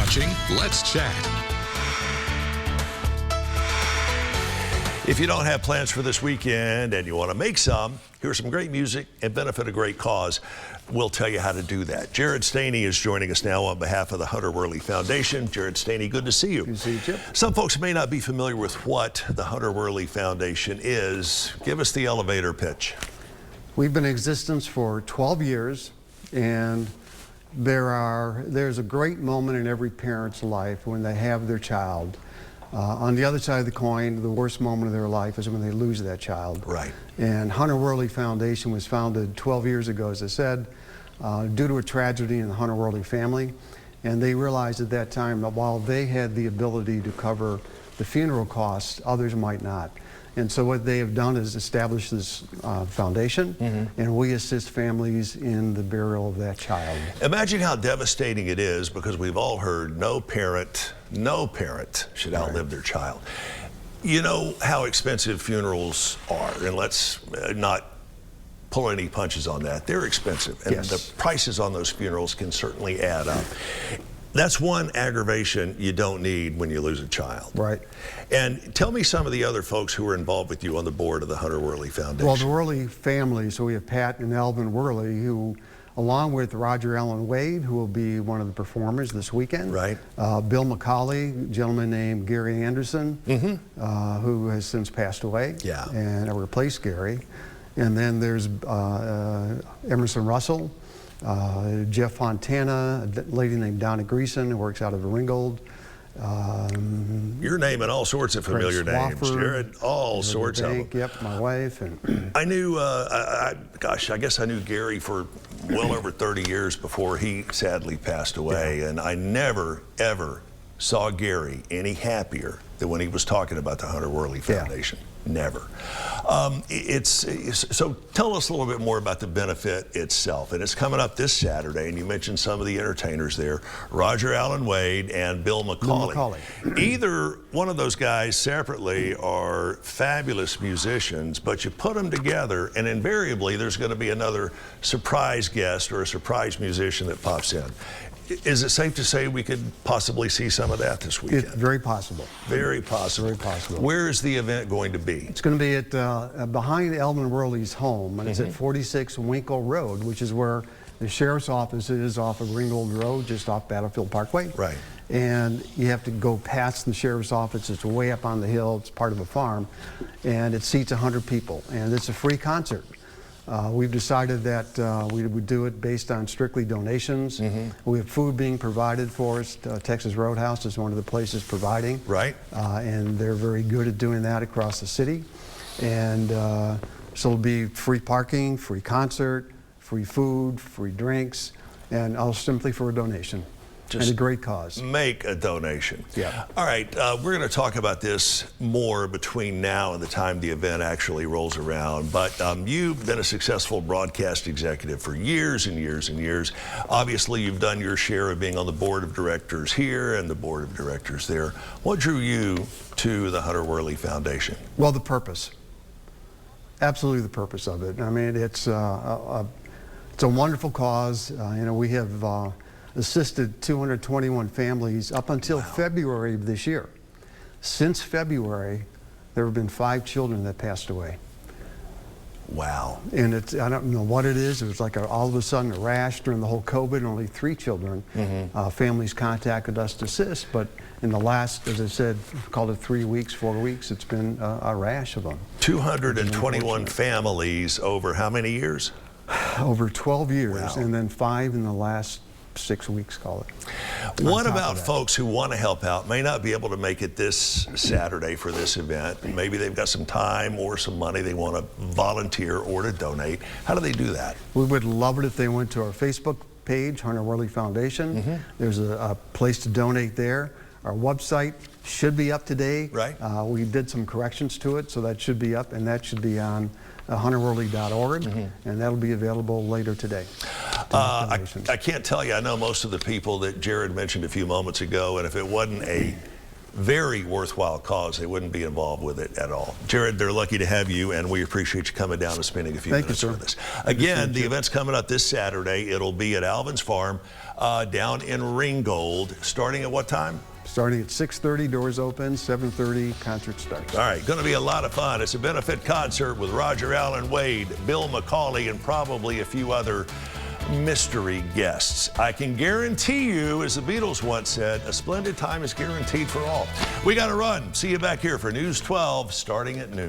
watching Let's Chat. If you don't have plans for this weekend and you want to make some, here's some great music and benefit a great cause. We'll tell you how to do that. Jared Staney is joining us now on behalf of the Hunter Worley Foundation. Jared Staney, good to see you. Good to see you, Chip. Some folks may not be familiar with what the Hunter Worley Foundation is. Give us the elevator pitch. We've been in existence for 12 years, and there's a great moment in every parent's life when they have their child. On the other side of the coin, the worst moment of their life is when they lose that child. Right. And Hunter Worley Foundation was founded 12 years ago, as I said, due to a tragedy in the Hunter Worley family. And they realized at that time that while they had the ability to cover the funeral costs, others might not. And so what they have done is establish this foundation, and we assist families in the burial of that child. Imagine how devastating it is, because we've all heard no parent should outlive their child. You know how expensive funerals are, and let's not pull any punches on that. They're expensive, and the prices on those funerals can certainly add up. That's one aggravation you don't need when you lose a child. Right. And tell me some of the other folks who are involved with you on the board of the Hunter Worley Foundation. Well, the Worley family, so we have Pat and Alvin Worley, who, along with Roger Allen Wade, who will be one of the performers this weekend. Right. Bill McCauley, a gentleman named Gary Anderson, who has since passed away. Yeah. And replaced Gary. And then there's Emerson Russell, Jeff Fontana, a lady named Donna Greason, who works out of Ringgold. You're naming all sorts of familiar names, Jared. All sorts of them. Yep, my wife. And I knew, gosh, I guess I knew Gary for well over 30 years before he sadly passed away. And I never, ever saw Gary any happier than when he was talking about the Hunter Worley Foundation. Never. So tell us a little bit more about the benefit itself. And it's coming up this Saturday, and you mentioned some of the entertainers there, Roger Allen Wade and Bill McCauley. Either one of those guys separately are fabulous musicians, but you put them together, and invariably there's going to be another surprise guest or a surprise musician that pops in. Is it safe to say we could possibly see some of that this weekend? It's very possible. Very possible. Very possible. Where is the event going to be? It's going to be at behind Alvin Worley's home, and it's at 46 Winkle Road, which is where the sheriff's office is off of Ringgold Road, just off Battlefield Parkway. Right. And you have to go past the sheriff's office. It's way up on the hill. It's part of a farm, and it seats 100 people, and it's a free concert. We've decided that we would do it based on strictly donations. We have food being provided for us. Texas Roadhouse is one of the places providing. Right. And they're very good at doing that across the city. And so it'll be free parking, free concert, free food, free drinks, and all simply for a donation. And a great cause. Make a donation. Yeah. All right, we're going to talk about this more between now and the time the event actually rolls around. But you've been a successful broadcast executive for years and years and years. Obviously, you've done your share of being on the board of directors here and the board of directors there. What drew you to the Hunter Worley Foundation? Well, the purpose. Absolutely the purpose of it. I mean, it's a wonderful cause. You know, we have assisted 221 families up until February of this year. Since February, there have been 5 children that passed away. Wow. And I don't know what it is. It was like all of a sudden a rash during the whole COVID, only 3 children. Families contacted us to assist, but in the last, as I said, called it 3 weeks, 4 weeks, it's been a rash of them. 221 families over how many years? Over 12 years, and then 5 in the last 6 weeks, call it. What about folks who want to help out, may not be able to make it this Saturday for this event? Maybe they've got some time or some money they want to volunteer or to donate. How do they do that? We would love it if they went to our Facebook page, Hunter Worley Foundation. There's a place to donate there. Our website should be up today. Right. We did some corrections to it, so that should be up, and that should be on hunterworley.org, and that'll be available later today. I can't tell you, I know most of the people that Jared mentioned a few moments ago, and if it wasn't a very worthwhile cause, they wouldn't be involved with it at all. Jared, they're lucky to have you, and we appreciate you coming down and spending a few minutes with us. Again, the event's coming up this Saturday. It'll be at Alvin's Farm down in Ringgold, starting at what time? Starting at 6:30, doors open, 7:30, concert starts. All right, going to be a lot of fun. It's a benefit concert with Roger Allen Wade, Bill McCauley, and probably a few other mystery guests. I can guarantee you, as the Beatles once said, a splendid time is guaranteed for all. We got to run. See you back here for News 12 starting at noon.